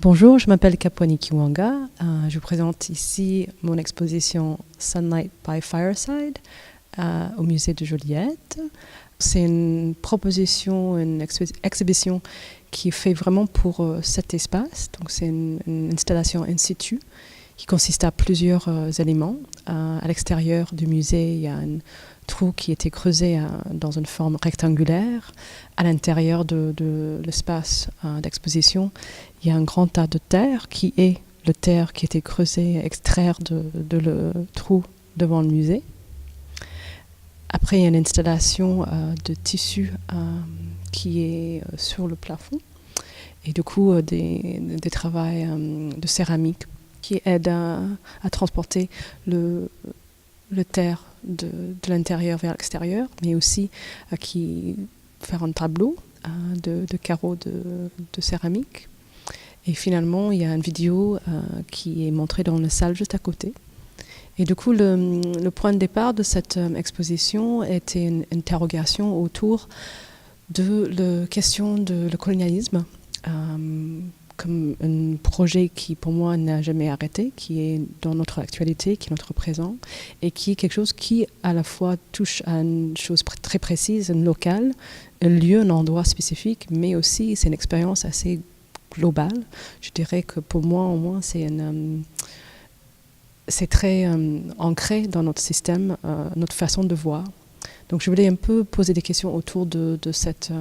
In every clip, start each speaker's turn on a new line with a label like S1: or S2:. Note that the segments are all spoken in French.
S1: Bonjour, je m'appelle Kapwani Kiwanga. Je présente ici mon exposition Sunlight by Fireside au musée de Joliette. C'est une proposition, une exhibition qui est faite vraiment pour cet espace. Donc c'est une installation in situ qui consiste à plusieurs éléments. À l'extérieur du musée, il y a un trou qui a été creusé dans une forme rectangulaire. À l'intérieur de l'espace d'exposition, il y a un grand tas de terre qui est le terre qui a été creusé, extraire de le trou devant le musée. Après, il y a une installation de tissu qui est sur le plafond. Et du coup, des travaux de céramique qui aident à transporter le terre de l'intérieur vers l'extérieur, mais aussi qui faire un tableau de carreaux de céramique. Et finalement, il y a une vidéo qui est montrée dans la salle juste à côté. Et du coup, le point de départ de cette exposition était une interrogation autour de la question de le colonialisme, comme un projet qui, pour moi, n'a jamais arrêté, qui est dans notre actualité, qui est notre présent, et qui est quelque chose qui, à la fois, touche à une chose très précise, une locale, un lieu, un endroit spécifique, mais aussi, c'est une expérience assez globale. Je dirais que pour moi, au moins, c'est très ancré dans notre système, notre façon de voir. Donc, je voulais un peu poser des questions autour de cet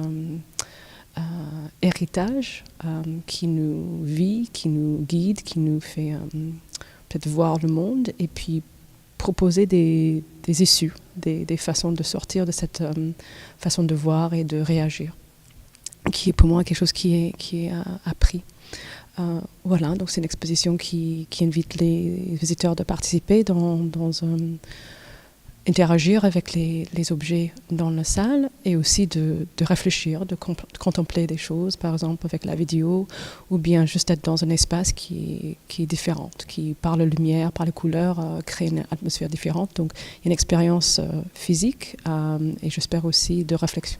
S1: héritage qui nous vit, qui nous guide, qui nous fait peut-être voir le monde, et puis proposer des issues, des façons de sortir de cette façon de voir et de réagir, qui est pour moi quelque chose qui est appris. Voilà, donc c'est une exposition qui invite les visiteurs de participer interagir avec les objets dans la salle, et aussi de réfléchir, de contempler des choses, par exemple avec la vidéo, ou bien juste être dans un espace qui est différent, qui par la lumière, par les couleurs, crée une atmosphère différente. Donc il y a une expérience physique et j'espère aussi de réflexion.